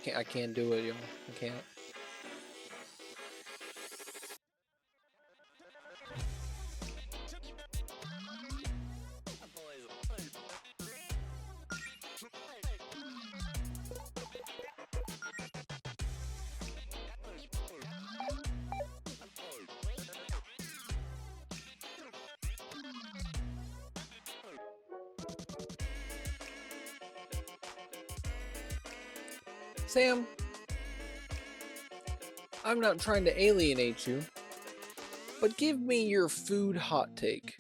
can't. I can't do it, yo. I can't. Sam, I'm not trying to alienate you, but give me your food hot take.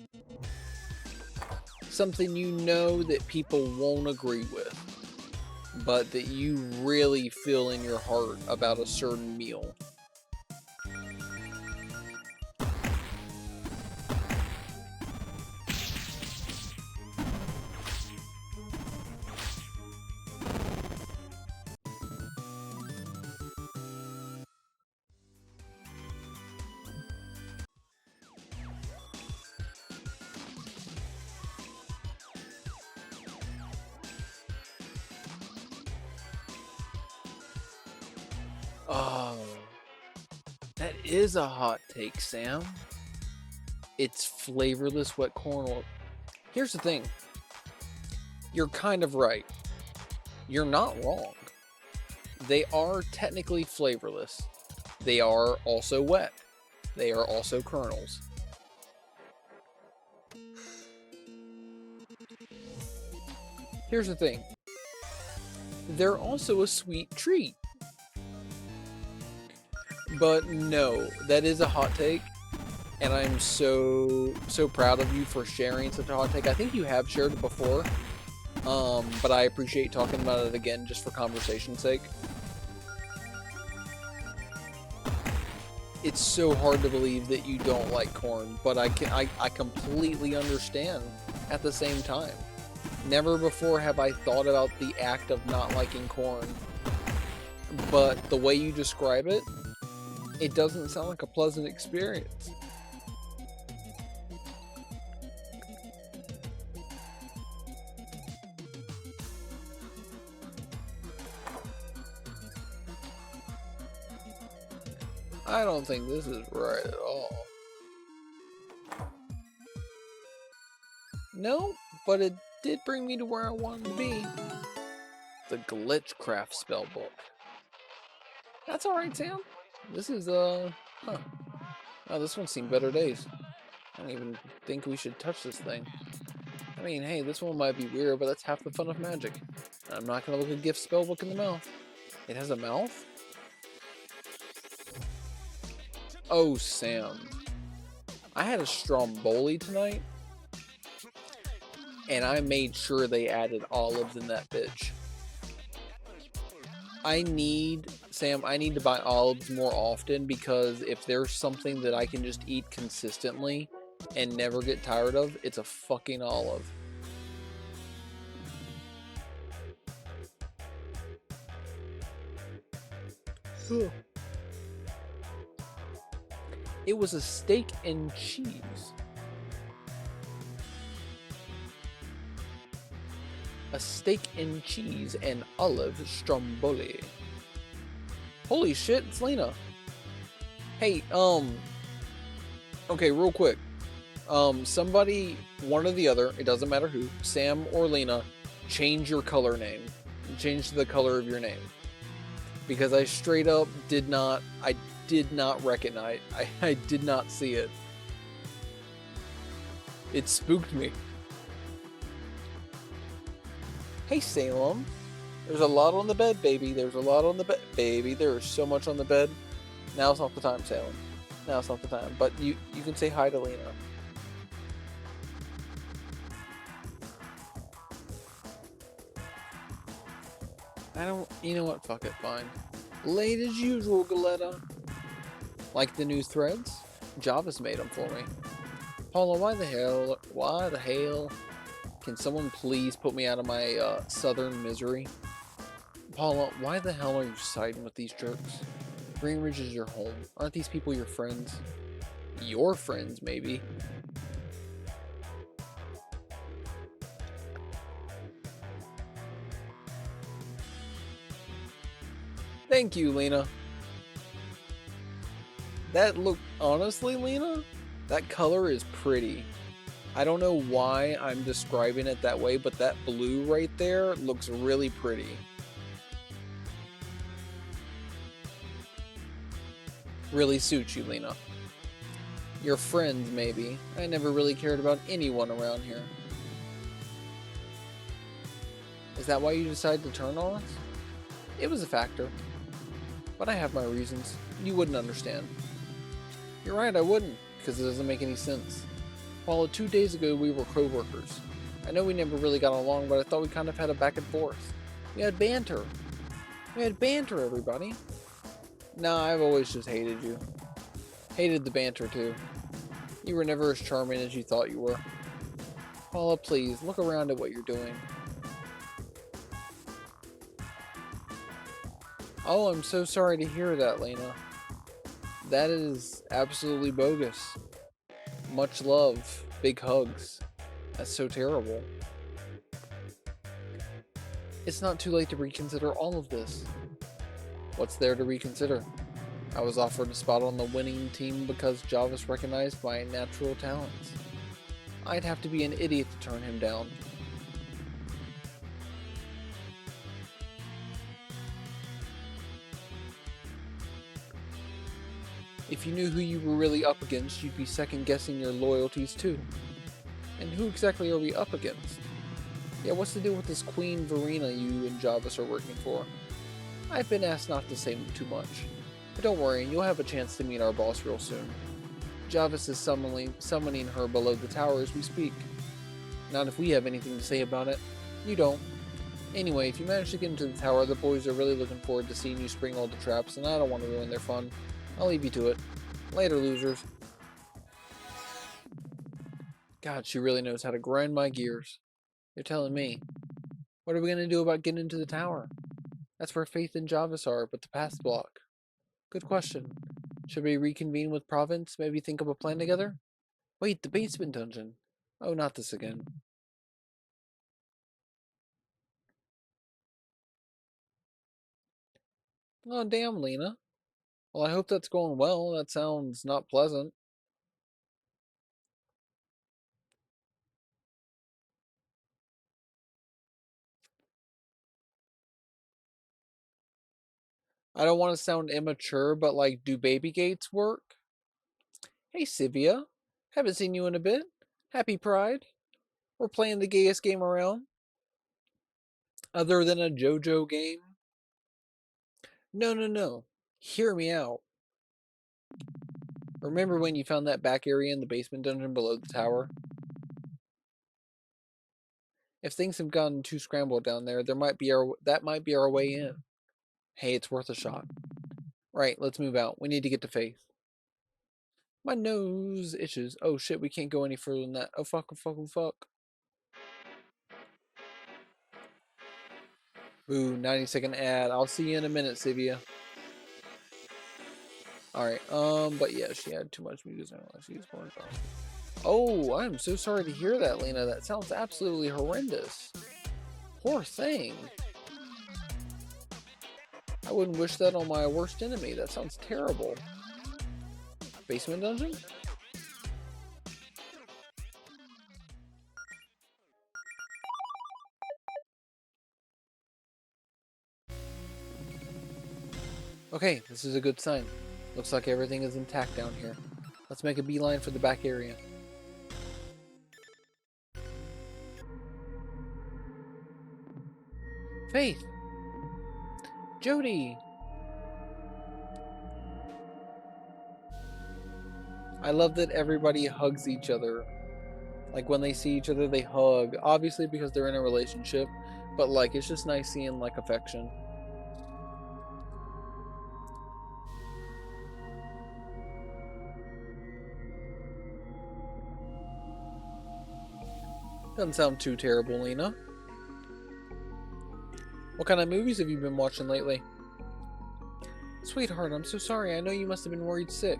Something you know that people won't agree with, but that you really feel in your heart about a certain meal. Oh, that is a hot take, Sam. It's flavorless wet corn. Here's the thing. You're kind of right. You're not wrong. They are technically flavorless. They are also wet. They are also kernels. Here's the thing. They're also a sweet treat. But no, that is a hot take. And I'm so proud of you for sharing such a hot take. I think you have shared it before. But I appreciate talking about it again just for conversation's sake. It's so hard to believe that you don't like corn, but I completely understand at the same time. Never before have I thought about the act of not liking corn, but the way you describe it, it doesn't sound like a pleasant experience. I don't think this is right at all. No, but it did bring me to where I wanted to be. The Glitchcraft spellbook. That's alright, Sam. This is, Oh, this one's seen better days. I don't even think we should touch this thing. I mean, hey, this one might be weird, but that's half the fun of magic. I'm not gonna look a gift spellbook in the mouth. It has a mouth? Oh, Sam. I had a Stromboli tonight, and I made sure they added olives in that bitch. Sam, I need to buy olives more often, because if there's something that I can just eat consistently and never get tired of, it's a fucking olive. It was a steak and cheese. A steak and cheese and olive stromboli. Holy shit, it's Lena. Hey, okay, real quick. Somebody, one or the other, it doesn't matter who, Sam or Lena, change your color name. Change the color of your name. Because I straight up did not recognize, I did not see it. It spooked me. Hey, Salem. There's a lot on the bed, baby. There's a lot on the bed, baby. There is so much on the bed. Now's not the time, Salem. Now's not the time. But you can say hi to Lena. You know what? Fuck it, fine. Late as usual, Galetta. Like the new threads? Java's made them for me. Paula, why the hell can someone please put me out of my southern misery? Paula, why the hell are you siding with these jerks? Greenridge is your home. Aren't these people your friends? Your friends, maybe. Thank you, Lena. That look, honestly, Lena, that color is pretty. I don't know why I'm describing it that way, but that blue right there looks really pretty. Really suits you, Lena. Your friends, maybe. I never really cared about anyone around here. Is that why you decided to turn on us? It was a factor. But I have my reasons. You wouldn't understand. You're right, I wouldn't, because it doesn't make any sense. While 2 days ago we were co-workers. I know we never really got along, but I thought we kind of had a back and forth. We had banter. We had banter, everybody. Nah, I've always just hated you. Hated the banter, too. You were never as charming as you thought you were. Paula, please, look around at what you're doing. Oh, I'm so sorry to hear that, Lena. That is absolutely bogus. Much love. Big hugs. That's so terrible. It's not too late to reconsider all of this. What's there to reconsider? I was offered a spot on the winning team because Jarvis recognized my natural talents. I'd have to be an idiot to turn him down. If you knew who you were really up against, you'd be second-guessing your loyalties too. And who exactly are we up against? Yeah, what's the deal with this Queen Verena you and Jarvis are working for? I've been asked not to say too much. But don't worry, you'll have a chance to meet our boss real soon. Jarvis is summoning her below the tower as we speak. Not if we have anything to say about it. You don't. Anyway, if you manage to get into the tower, the boys are really looking forward to seeing you spring all the traps, and I don't want to ruin their fun. I'll leave you to it. Later, losers. God, she really knows how to grind my gears. You're telling me. What are we going to do about getting into the tower? That's where Faith and Jarvis are, but the path's blocked. Good question. Should we reconvene with Province? Maybe think of a plan together? Wait, the basement dungeon. Oh, not this again. Oh, damn, Lena. Well, I hope that's going well. That sounds not pleasant. I don't want to sound immature, but like, do baby gates work? Hey, Sivia. Haven't seen you in a bit. Happy Pride. We're playing the gayest game around. Other than a JoJo game. No, no, no. Hear me out. Remember when you found that back area in the basement dungeon below the tower? If things have gotten too scrambled down there, that might be our way in. Hey, it's worth a shot. Right, let's move out. We need to get to Faith. My nose itches. Oh shit, we can't go any further than that. Oh fuck, oh fuck, oh fuck. Ooh, 90-second ad. I'll see you in a minute, Sivia. Alright, but yeah, she had too much music. She's born. Oh, I'm so sorry to hear that, Lena. That sounds absolutely horrendous. Poor thing. I wouldn't wish that on my worst enemy. That sounds terrible. Basement dungeon? Okay, this is a good sign. Looks like everything is intact down here. Let's make a beeline for the back area. Faith! Jody! I love that everybody hugs each other. Like when they see each other, they hug. Obviously because they're in a relationship, but like it's just nice seeing like affection. Doesn't sound too terrible, Lena. What kind of movies have you been watching lately? Sweetheart, I'm so sorry. I know you must have been worried sick.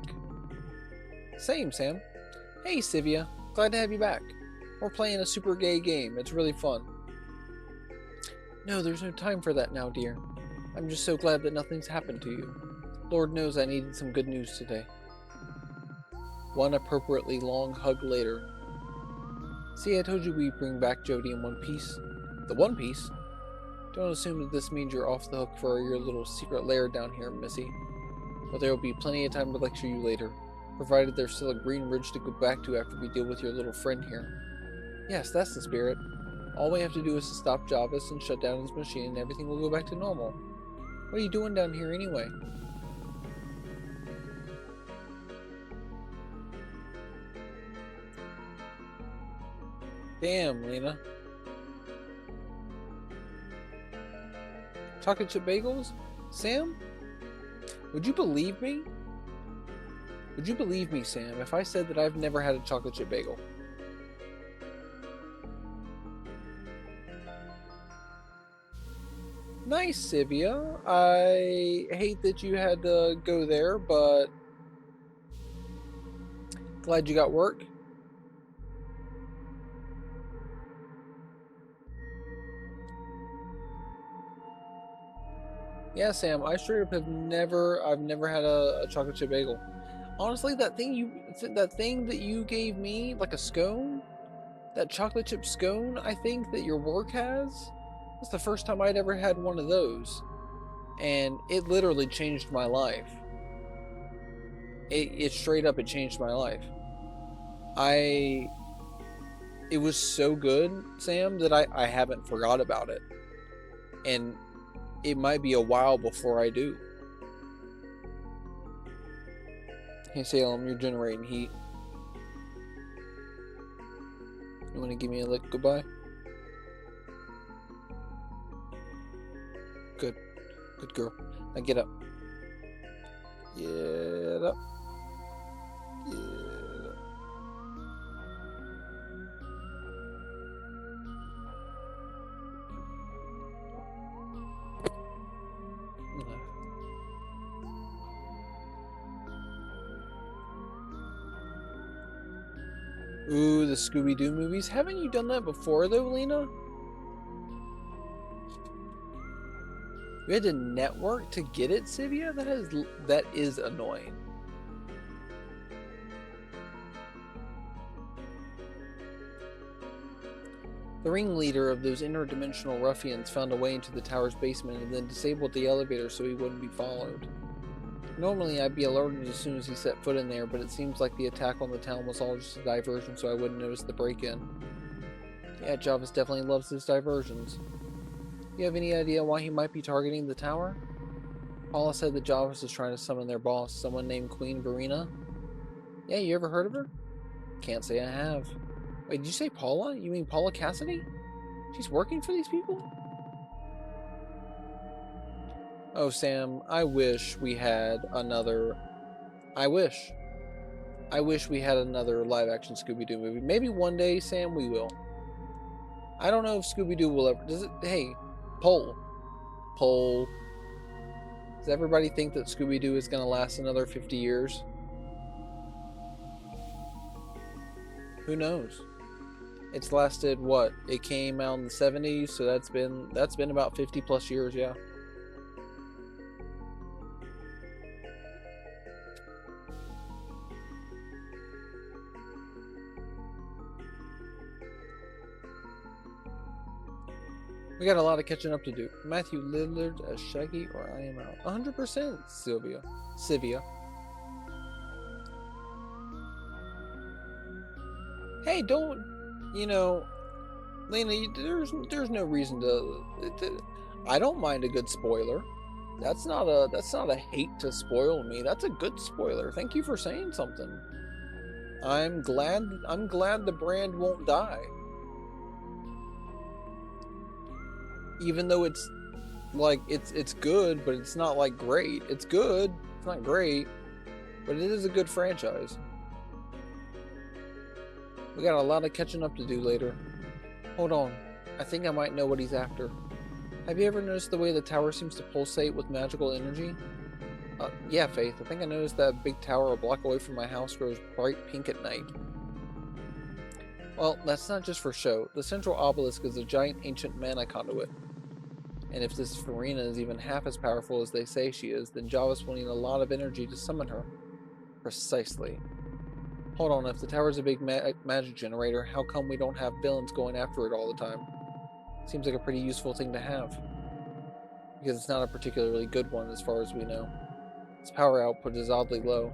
Same, Sam. Hey, Sivia. Glad to have you back. We're playing a super gay game. It's really fun. No, there's no time for that now, dear. I'm just so glad that nothing's happened to you. Lord knows I needed some good news today. One appropriately long hug later. See, I told you we'd bring back Jody in one piece. The One Piece? Don't assume that this means you're off the hook for your little secret lair down here, Missy. But there will be plenty of time to lecture you later, provided there's still a green ridge to go back to after we deal with your little friend here. Yes, that's the spirit. All we have to do is to stop Jarvis and shut down his machine and everything will go back to normal. What are you doing down here anyway? Damn, Lena. Chocolate chip bagels? Sam? Would you believe me? Would you believe me, Sam, if I said that I've never had a chocolate chip bagel? Nice, Sivia. I hate that you had to go there, but glad you got work. Yeah, Sam, I straight up have I've never had a chocolate chip bagel. Honestly, that thing that you gave me, like a scone, that chocolate chip scone, I think that your work has, that's the first time I'd ever had one of those. And it literally changed my life. It straight up, it changed my life. It was so good, Sam, that I haven't forgot about it. And it might be a while before I do. Hey Salem, you're generating heat. You want to give me a lick goodbye? Good. Good girl. Now get up. Get up. Get up. Ooh, the Scooby-Doo movies. Haven't you done that before, though, Lena? You had to network to get it, Sivia? That is annoying. The ringleader of those interdimensional ruffians found a way into the tower's basement and then disabled the elevator so he wouldn't be followed. Normally, I'd be alerted as soon as he set foot in there, but it seems like the attack on the town was all just a diversion, so I wouldn't notice the break-in. Yeah, Jarvis definitely loves his diversions. You have any idea why he might be targeting the tower? Paula said that Jarvis is trying to summon their boss, someone named Queen Verena. Yeah, you ever heard of her? Can't say I have. Wait, did you say Paula? You mean Paula Cassidy? She's working for these people? Oh, Sam, I wish we had another... I wish we had another live-action Scooby-Doo movie. Maybe one day, Sam, we will. I don't know if Scooby-Doo will ever... Does it... Hey, poll. Poll. Does everybody think that Scooby-Doo is going to last another 50 years? Who knows? It's lasted, what? It came out in the 70s, so that's been about 50 plus years, yeah. We got a lot of catching up to do. Matthew Lillard as Shaggy, or I am out. 100%, Sivia. Hey, don't, you know, Lena, there's no reason to, I don't mind a good spoiler. That's not a hate to spoil me. That's a good spoiler. Thank you for saying something. I'm glad the brand won't die. Even though it's like it's good, but it's not like great. It's good, it's not great, but it is a good franchise. We got a lot of catching up to do later. Hold on, I think I might know what he's after. Have you ever noticed the way the tower seems to pulsate with magical energy? Yeah, Faith, I think I noticed that big tower a block away from my house grows bright pink at night. Well, that's not just for show. The central obelisk is a giant ancient mana conduit. And if this Farina is even half as powerful as they say she is, then Jarvis will need a lot of energy to summon her. Precisely. Hold on, if the tower's a big magic generator, how come we don't have villains going after it all the time? Seems like a pretty useful thing to have. Because it's not a particularly good one as far as we know. Its power output is oddly low.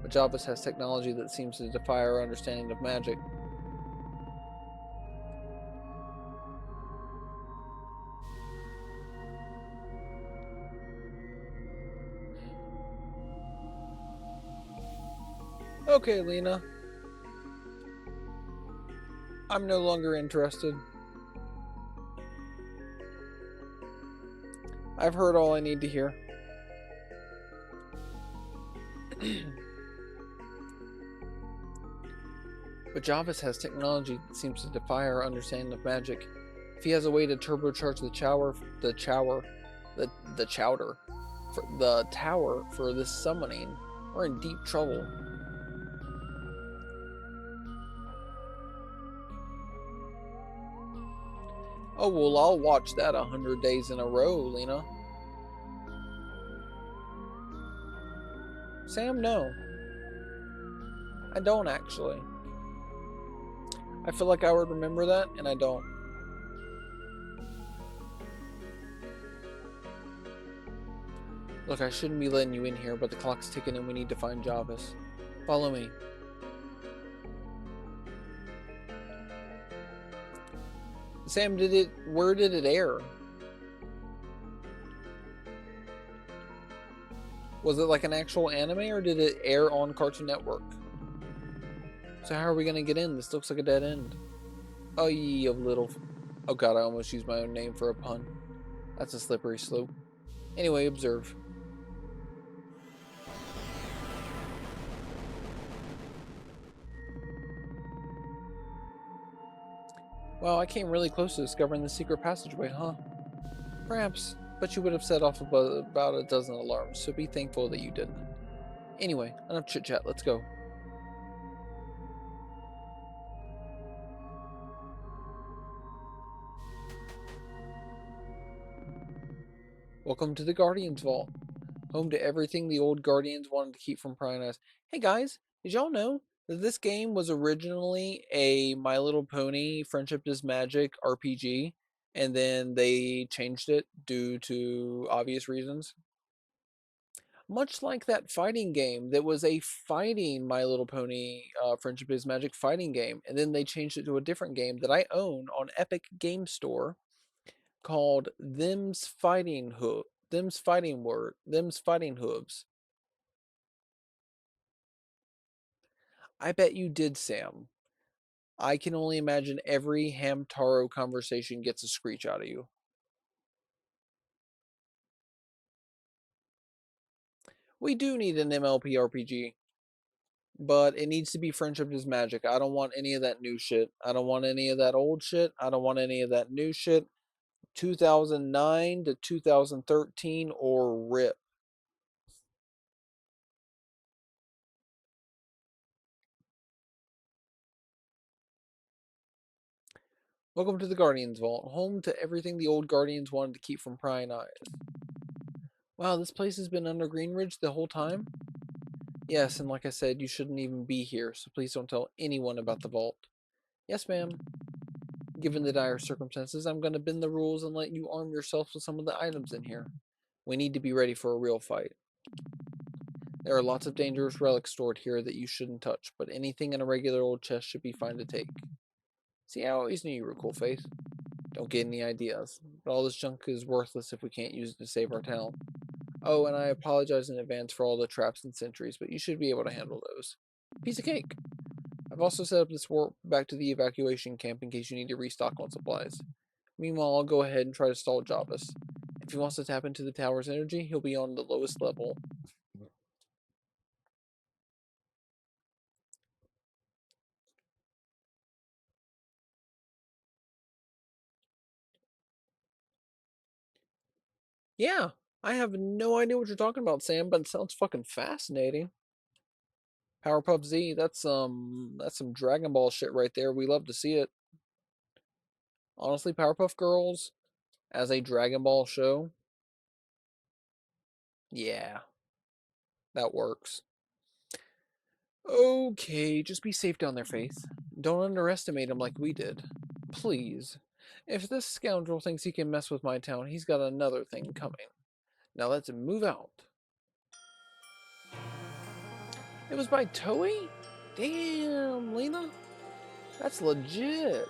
But Jarvis has technology that seems to defy our understanding of magic. Okay, Lena. I'm no longer interested. I've heard all I need to hear. But Jarvis has technology that seems to defy our understanding of magic. If he has a way to turbocharge the tower for this summoning, we're in deep trouble. Oh, well, I'll watch that 100 days in a row, Lena. Sam, no. I don't, actually. I feel like I would remember that, and I don't. Look, I shouldn't be letting you in here, but the clock's ticking and we need to find Jarvis. Follow me. Sam, where did it air? Was it like an actual anime, or did it air on Cartoon Network? So how are we gonna get in? This looks like a dead end. Oh, you little... Oh god, I almost used my own name for a pun. That's a slippery slope. Anyway, observe. Well, I came really close to discovering the secret passageway, huh? Perhaps, but you would have set off about a dozen alarms, so be thankful that you didn't. Anyway, enough chit-chat, let's go. Welcome to the Guardian's Vault, home to everything the old Guardians wanted to keep from prying us. Hey guys, did y'all know that this game was originally a My Little Pony Friendship is Magic RPG, and then they changed it due to obvious reasons? Much like that fighting game that was a fighting My Little Pony Friendship is Magic fighting game, and then they changed it to a different game that I own on Epic Game Store called Them's Fighting Hooves. I bet you did, Sam. I can only imagine every Hamtaro conversation gets a screech out of you. We do need an MLP RPG, but it needs to be Friendship is Magic. I don't want any of that new shit. I don't want any of that old shit. I don't want any of that new shit. 2009 to 2013 or RIP. Welcome to the Guardian's Vault, home to everything the old Guardians wanted to keep from prying eyes. Wow, this place has been under Greenridge the whole time? Yes, and like I said, you shouldn't even be here, so please don't tell anyone about the vault. Yes, ma'am. Given the dire circumstances, I'm going to bend the rules and let you arm yourself with some of the items in here. We need to be ready for a real fight. There are lots of dangerous relics stored here that you shouldn't touch, but anything in a regular old chest should be fine to take. See, I always knew you were cool, Faith. Don't get any ideas, but all this junk is worthless if we can't use it to save our town. Oh, and I apologize in advance for all the traps and sentries, but you should be able to handle those. Piece of cake. I've also set up this warp back to the evacuation camp in case you need to restock on supplies. Meanwhile, I'll go ahead and try to stall Jarvis. If he wants to tap into the tower's energy, he'll be on the lowest level. Yeah, I have no idea what you're talking about, Sam, but it sounds fucking fascinating. Powerpuff Z, that's some Dragon Ball shit right there. We love to see it. Honestly, Powerpuff Girls, as a Dragon Ball show. Yeah, that works. Okay, just be safe down there, Faith. Don't underestimate him like we did. Please. If this scoundrel thinks he can mess with my town, he's got another thing coming. Now let's move out. It was by Toei? Damn, Lena. That's legit.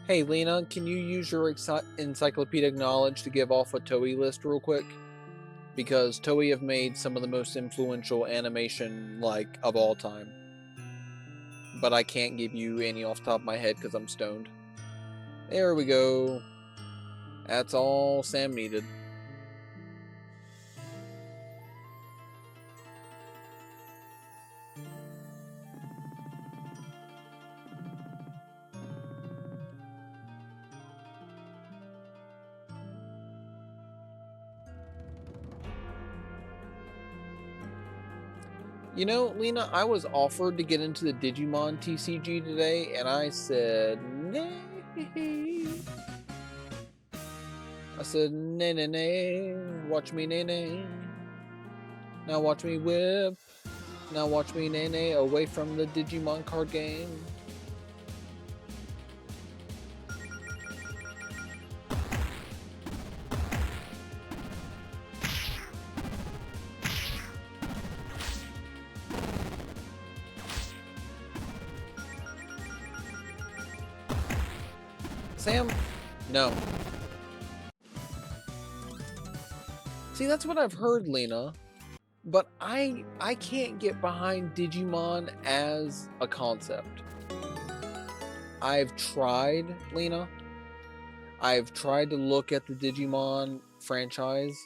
Hey, Lena, can you use your encyclopedic knowledge to give off a Toei list real quick? Because Toei have made some of the most influential animation, like, of all time. But I can't give you any off the top of my head because I'm stoned. There we go. That's all Sam needed. You know, Lena, I was offered to get into the Digimon TCG today, and I said, nay. I said, nay, nay, nay. Watch me, nay, nay. Now watch me whip. Now watch me, nay, nay, away from the Digimon card game. Sam? No. See, that's what I've heard, Lena. But I can't get behind Digimon as a concept. I've tried, Lena. I've tried to look at the Digimon franchise,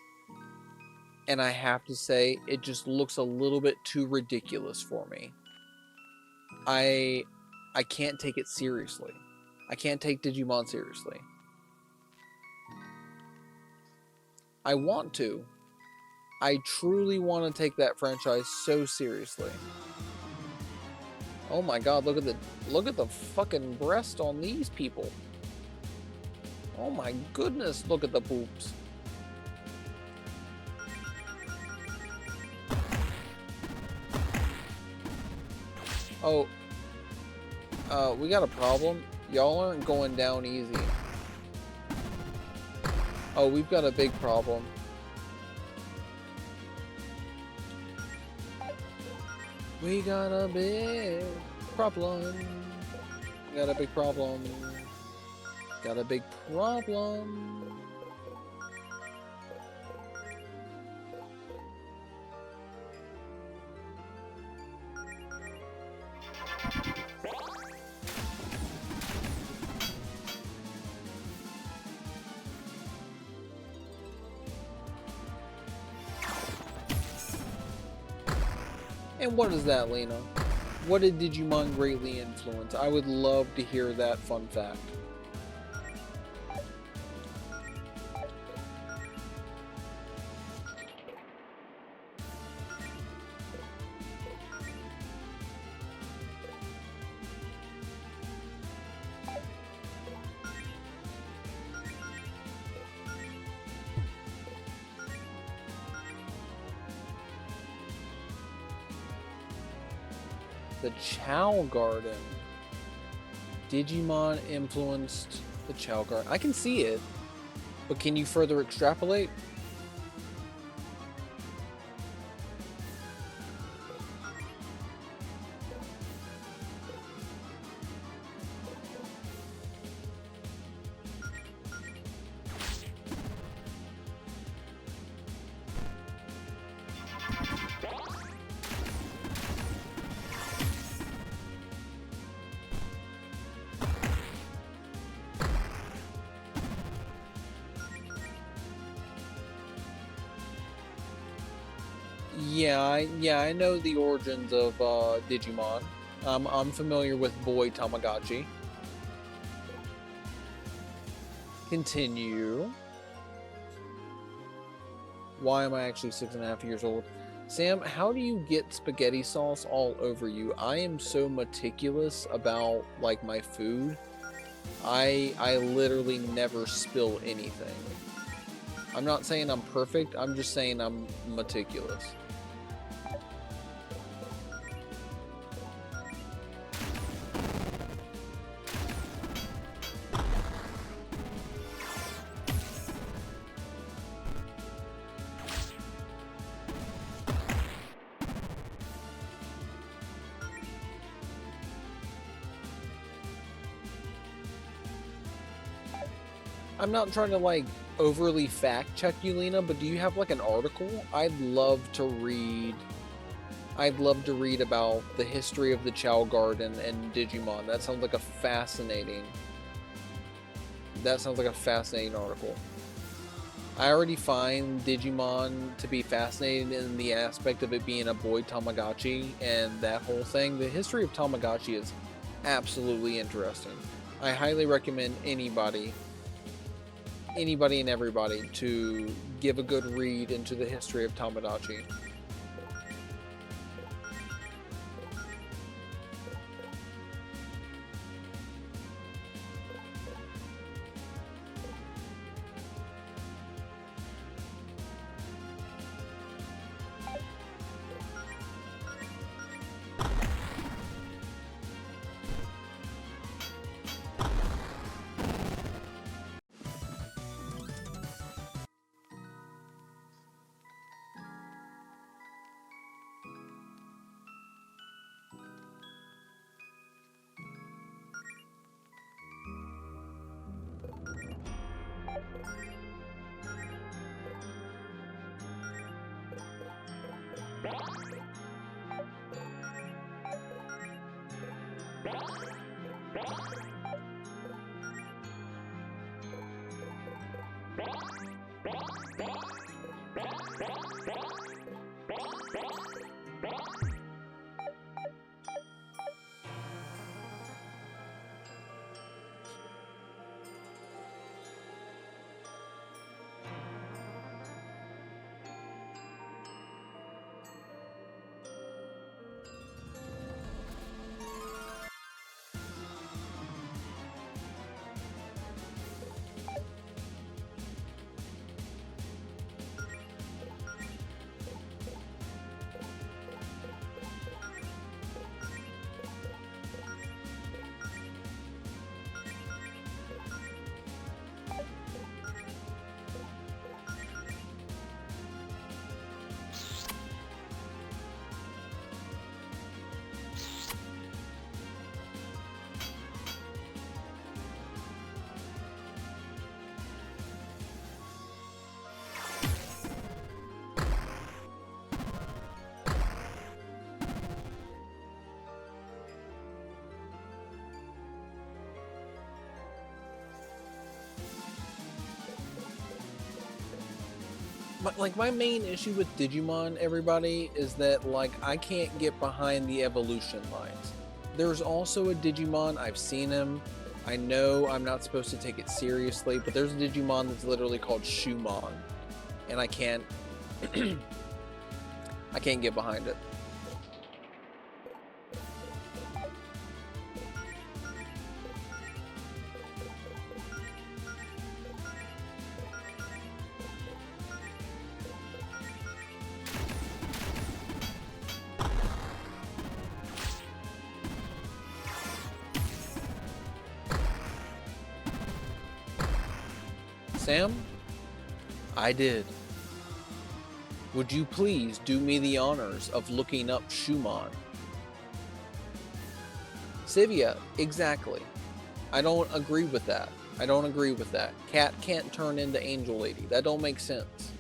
and I have to say, it just looks a little bit too ridiculous for me. I can't take it seriously. I can't take Digimon seriously. I want to. I truly want to take that franchise so seriously. Oh my god, look at the fucking breast on these people. Oh my goodness, look at the boobs. Oh, we got a problem. Y'all aren't going down easy. Oh, we've got a big problem. We got a big problem. We got a big problem. Got a big problem. And what is that, Lena? What did Digimon greatly influence? I would love to hear that fun fact. The Chow Garden. Digimon influenced the Chow Garden. I can see it, but can you further extrapolate? Yeah, I know the origins of Digimon. I'm familiar with Boy Tamagotchi. Continue. Why am I actually 6.5 years old? Sam, how do you get spaghetti sauce all over you? I am so meticulous about like my food. I literally never spill anything. I'm not saying I'm perfect, I'm just saying I'm meticulous. I'm not trying to like overly fact check you, Lena, but do you have like an article? I'd love to read about the history of the Chow Garden and Digimon. That sounds like a fascinating article. I already find Digimon to be fascinating in the aspect of it being a boy Tamagotchi and that whole thing. The history of Tamagotchi is absolutely interesting. I highly recommend anybody and everybody to give a good read into the history of Tamagotchi. But like my main issue with Digimon, everybody, is that like I can't get behind the evolution lines. There's also a Digimon, I've seen him. I know I'm not supposed to take it seriously, but there's a Digimon that's literally called Shumon, and I can't I can't get behind it. Sam, I did. Would you please do me the honors of looking up Shumon? Sivia, exactly. I don't agree with that. I don't agree with that. Cat can't turn into Angel Lady. That don't make sense.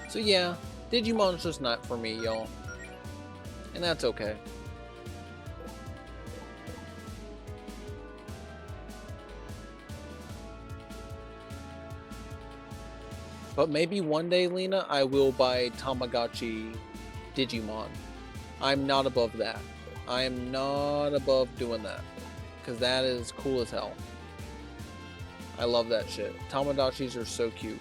So yeah, Digimon's just not for me, y'all. And that's okay. But maybe one day, Lena, I will buy Tamagotchi Digimon. I'm not above that. I am not above doing that. Because that is cool as hell. I love that shit. Tamagotchis are so cute.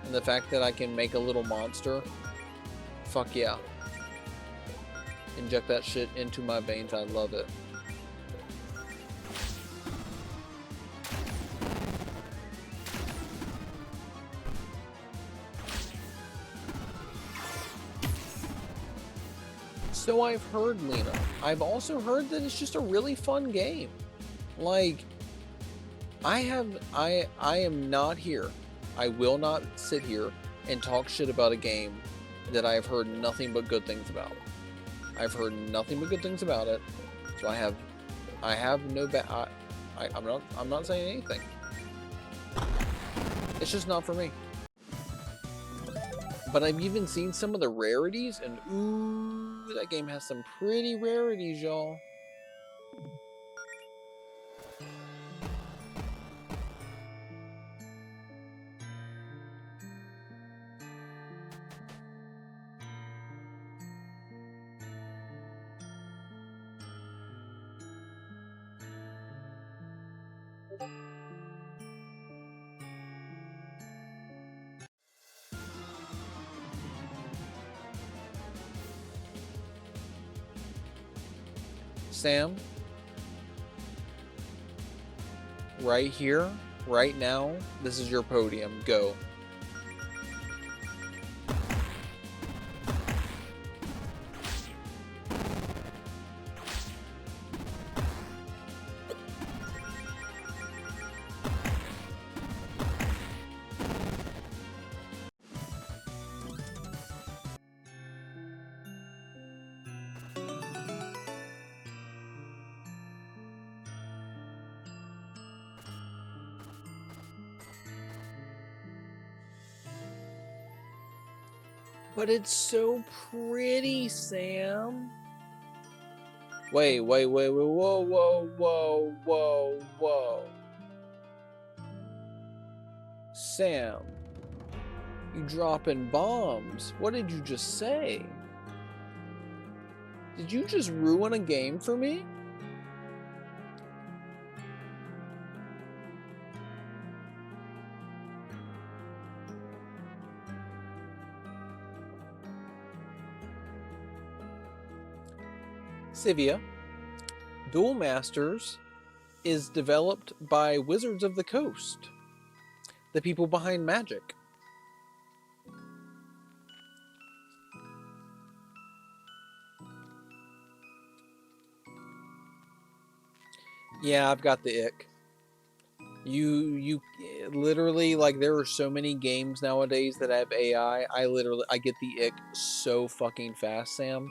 And the fact that I can make a little monster, fuck yeah. Inject that shit into my veins, I love it. So I've heard, Lena. I've also heard that it's just a really fun game. Like, I am not here. I will not sit here and talk shit about a game that I have heard nothing but good things about. I've heard nothing but good things about it. So I have no I'm not saying anything. It's just not for me. But I've even seen some of the rarities, and ooh, that game has some pretty rarities, y'all. Sam, right here, right now, this is your podium. Go. But it's so pretty, Sam. Wait, whoa, whoa. Sam, you dropping bombs. What did you just say? Did you just ruin a game for me? Civia, Duel Masters is developed by Wizards of the Coast, the people behind Magic. Yeah, I've got the ick. You literally, like, there are so many games nowadays that have AI. I get the ick so fucking fast, Sam.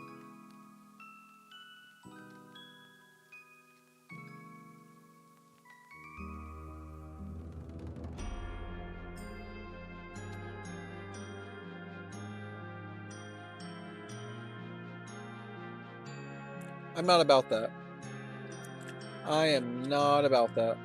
I'm not about that. I am not about that.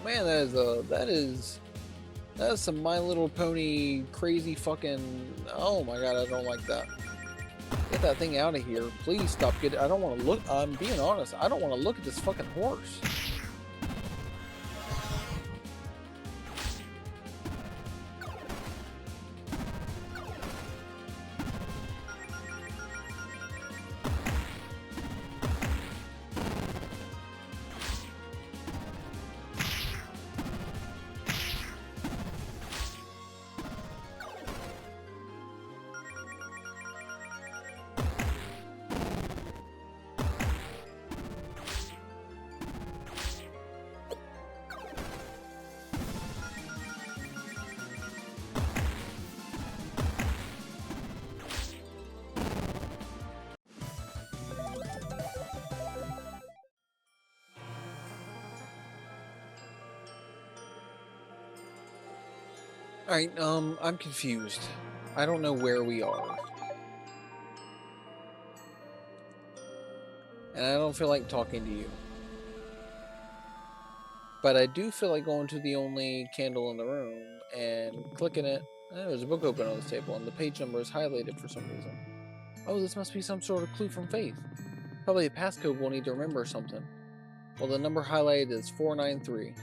Man, that is some My Little Pony crazy fucking. Oh my god, I don't like that. Get that thing out of here. Please stop getting. I don't want to look. I'm being honest. I don't want to look at this fucking horse. Alright, I'm confused. I don't know where we are. And I don't feel like talking to you. But I do feel like going to the only candle in the room and clicking it. There's a book open on this table and the page number is highlighted for some reason. Oh, this must be some sort of clue from Faith. Probably a passcode we'll need to remember something. Well, the number highlighted is 493.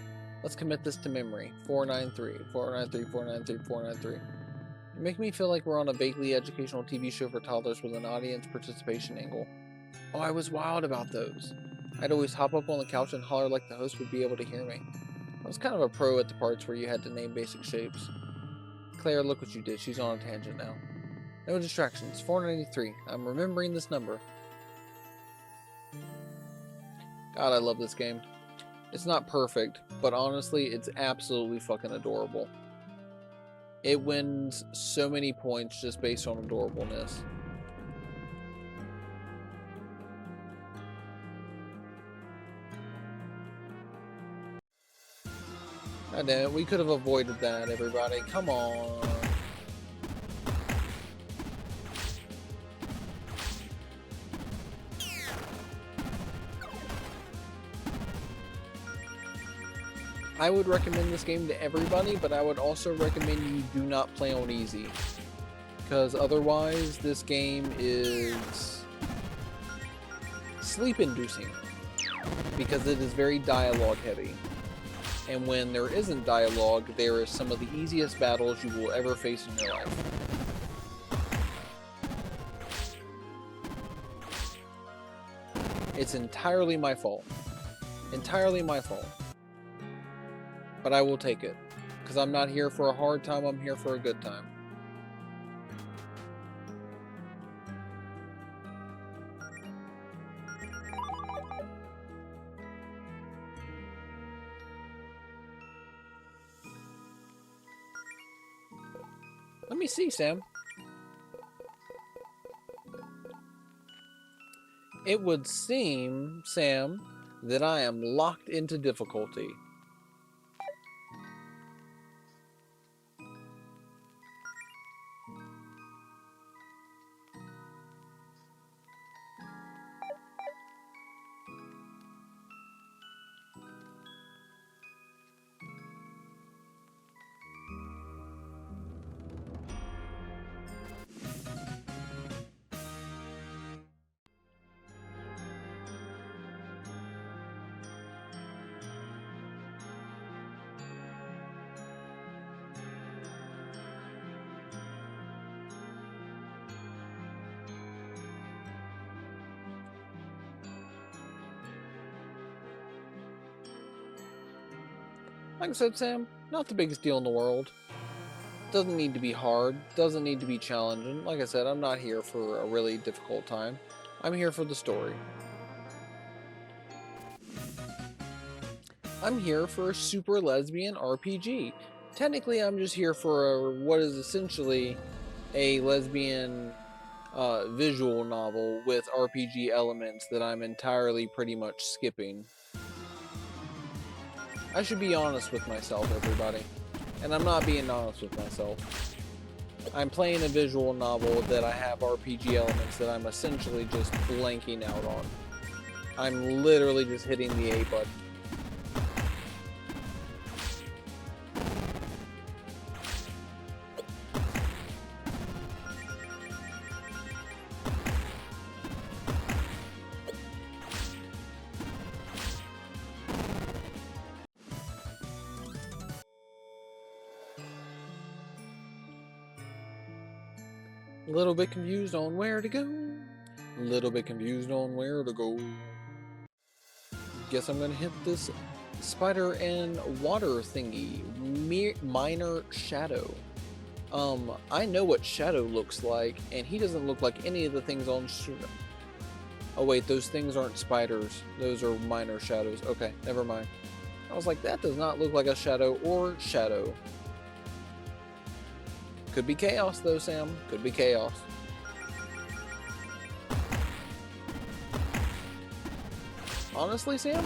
Let's commit this to memory. 493, 493, 493, 493. You make me feel like we're on a vaguely educational TV show for toddlers with an audience participation angle. Oh, I was wild about those. I'd always hop up on the couch and holler like the host would be able to hear me. I was kind of a pro at the parts where you had to name basic shapes. Claire, look what you did. She's on a tangent now. No distractions. 493. I'm remembering this number. God, I love this game. It's not perfect, but honestly, it's absolutely fucking adorable. It wins so many points just based on adorableness. God damn it, we could have avoided that, everybody. Come on. I would recommend this game to everybody, but I would also recommend you do not play on easy. Because otherwise, this game is sleep-inducing. Because it is very dialogue heavy. And when there isn't dialogue, there is some of the easiest battles you will ever face in your life. It's entirely my fault. Entirely my fault. But I will take it. Because I'm not here for a hard time, I'm here for a good time. Let me see, Sam. It would seem, Sam, that I am locked into difficulty. Like I said, Sam, not the biggest deal in the world. Doesn't need to be hard, doesn't need to be challenging. Like I said, I'm not here for a really difficult time. I'm here for the story. I'm here for a super lesbian RPG. Technically, I'm just here for what is essentially a lesbian visual novel with RPG elements that I'm entirely pretty much skipping. I should be honest with myself, everybody. And I'm not being honest with myself. I'm playing a visual novel that I have RPG elements that I'm essentially just blanking out on. I'm literally just hitting the A button. A little bit confused on where to go. A little bit confused on where to go. Guess I'm gonna hit this spider and water thingy. Minor Shadow. I know what Shadow looks like, and he doesn't look like any of the things on screen. Oh wait, those things aren't spiders. Those are minor shadows. Okay, never mind. I was like, that does not look like a shadow or shadow. Could be chaos though, Sam. Could be chaos. Honestly, Sam?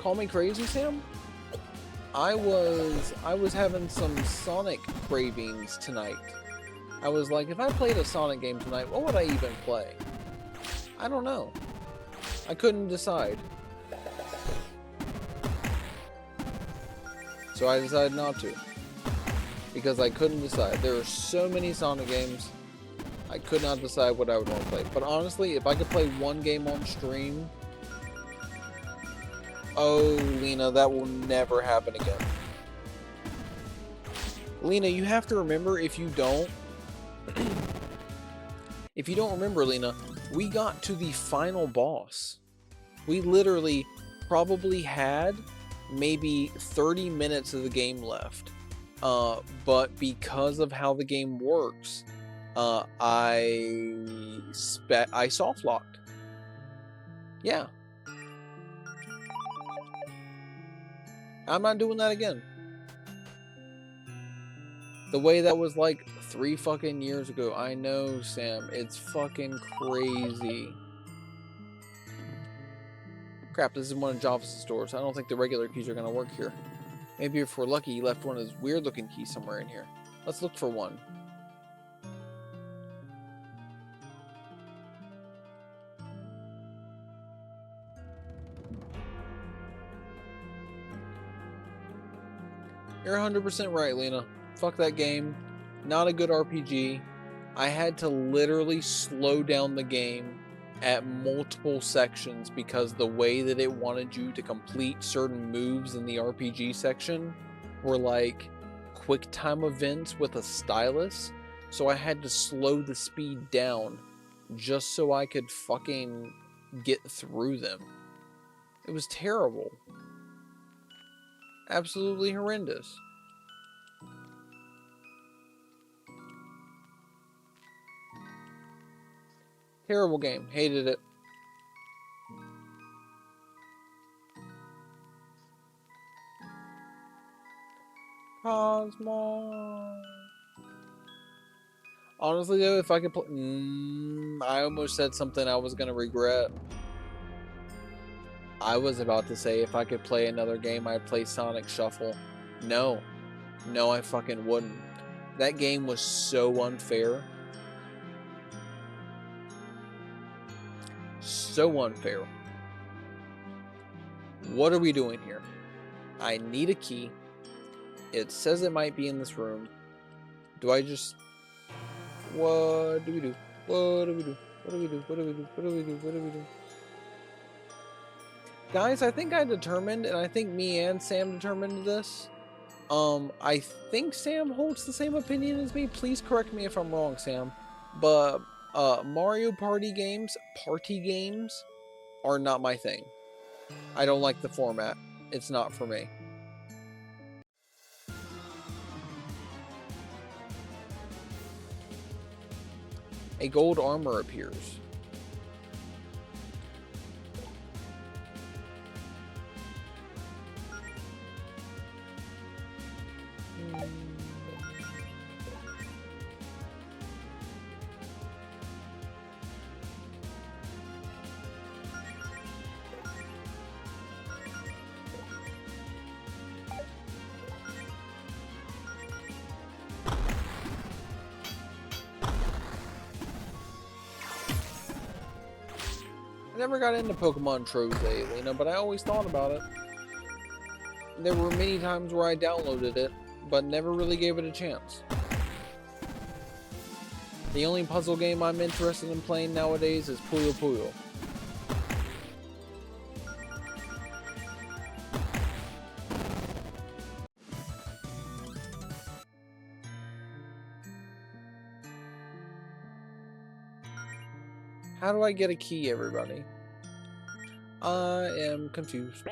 Call me crazy, Sam? I was having some Sonic cravings tonight. I was like, if I played a Sonic game tonight, what would I even play? I don't know. I couldn't decide. So I decided not to. Because I couldn't decide. There are so many Sonic games, I could not decide what I would want to play. But honestly, if I could play one game on stream... Oh, Lena, that will never happen again. Lena, you have to remember, if you don't... if you don't remember, Lena, we got to the final boss. We literally probably had maybe 30 minutes of the game left. But because of how the game works, I soft locked. Yeah. I'm not doing that again. The way that was like 3 fucking years ago. I know, Sam. It's fucking crazy. Crap, this is one of Java's stores. I don't think the regular keys are gonna work here. Maybe if we're lucky, he left one of his weird looking keys somewhere in here. Let's look for one. You're 100% right, Lena. Fuck that game. Not a good RPG. I had to literally slow down the game at multiple sections because the way that it wanted you to complete certain moves in the RPG section were like quick time events with a stylus. So I had to slow the speed down just so I could fucking get through them. It was terrible. Absolutely horrendous. Terrible game. Hated it. Cosmo. Honestly though, if I could play... I almost said something I was going to regret. I was about to say if I could play another game, I'd play Sonic Shuffle. No. No, I fucking wouldn't. That game was so unfair. So unfair. What are we doing here? I need a key. It says it might be in this room. Do I just... What do we do? What do we do? What do we do? What do we do? What do we do? What do we do? Guys, I think I determined, and I think me and Sam determined this. I think Sam holds the same opinion as me. Please correct me if I'm wrong, Sam. But Mario Party games are not my thing. I don't like the format. It's not for me. A gold armor appears. I never got into Pokemon Troves lately, but I always thought about it. There were many times where I downloaded it, but never really gave it a chance. The only puzzle game I'm interested in playing nowadays is Puyo Puyo. How do I get a key, everybody? I am confused.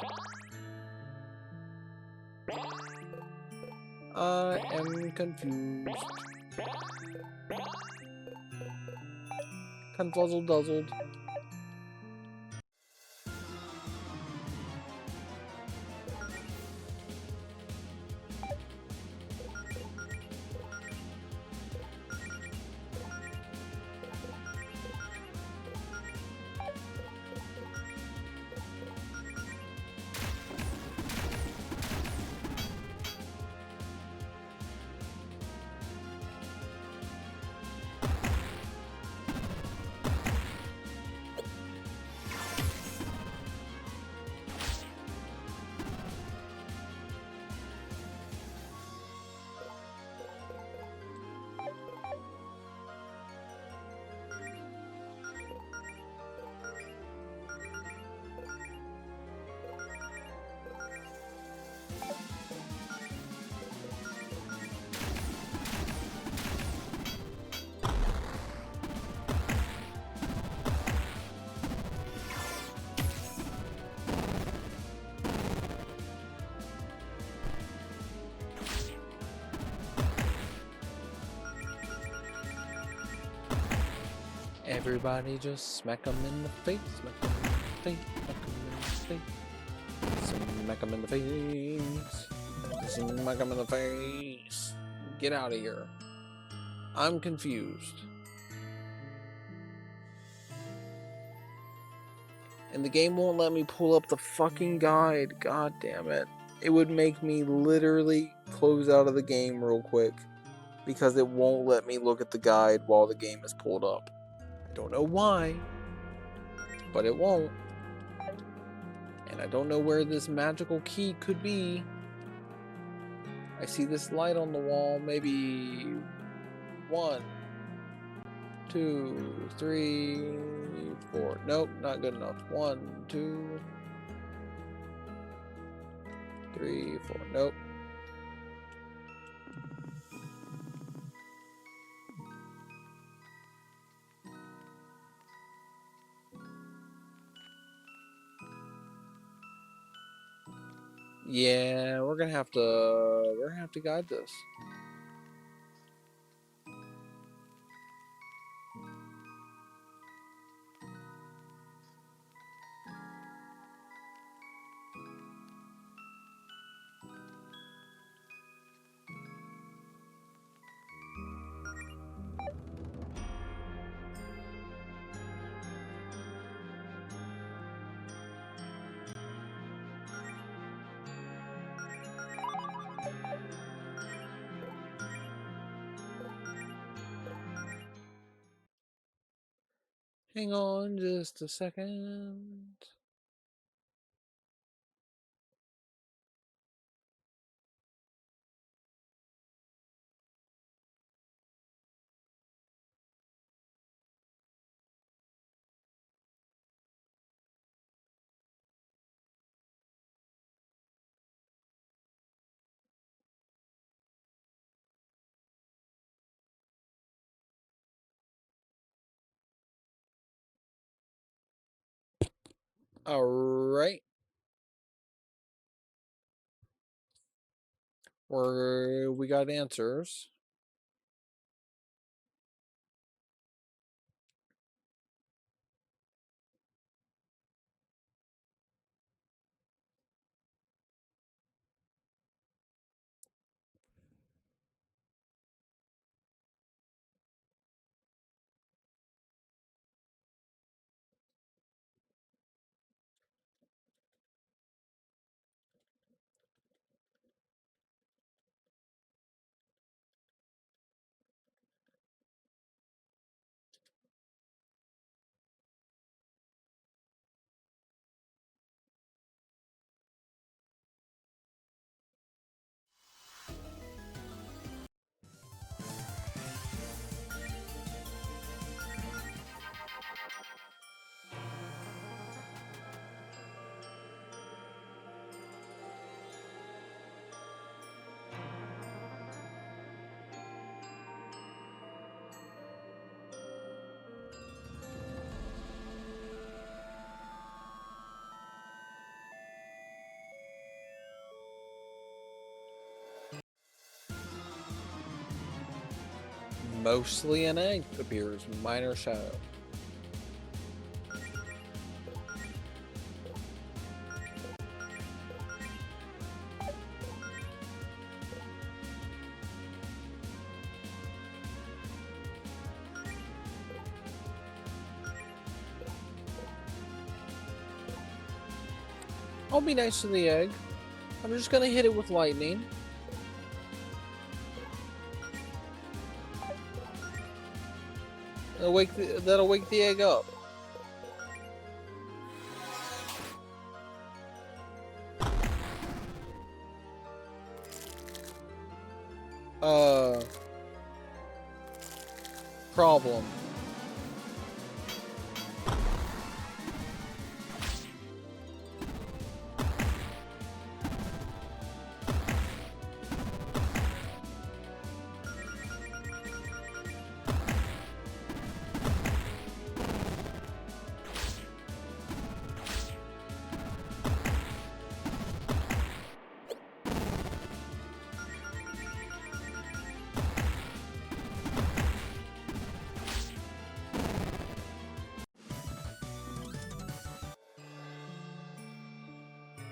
I am confused. Confuzzle-duzzled. Everybody just smack them in the face, smack them in the face, smack them in the face, smack them in the face. Get out of here. I'm confused. And the game won't let me pull up the fucking guide. God damn it. It would make me literally close out of the game real quick because it won't let me look at the guide while the game is pulled up. I don't know why, but it won't. And I don't know where this magical key could be. I see this light on the wall. Maybe 1, 2, 3, 4. Nope, not good enough. 1, 2, 3, 4. Nope. Yeah, we're gonna have to guide this. Hang on just a second. Alright. We got answers. Mostly an egg appears, minor shadow. I'll be nice to the egg. I'm just gonna hit it with lightning. That'll wake the egg up. Problem.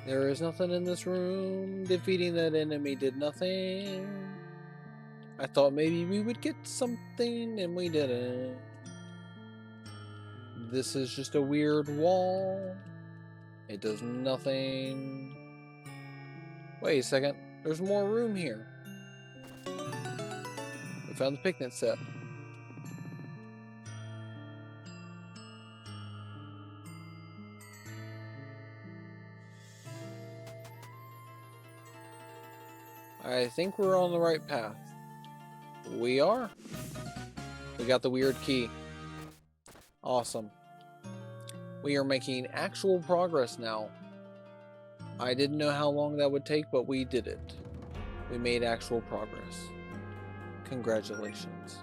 There is nothing in this room. Defeating that enemy did nothing. I thought maybe we would get something, and we didn't. This is just a weird wall. It does nothing. Wait a second. There's more room here. We found the picnic set. I think we're on the right path. We are. We got the weird key. Awesome. We are making actual progress now. I didn't know how long that would take, but we did it. We made actual progress. Congratulations.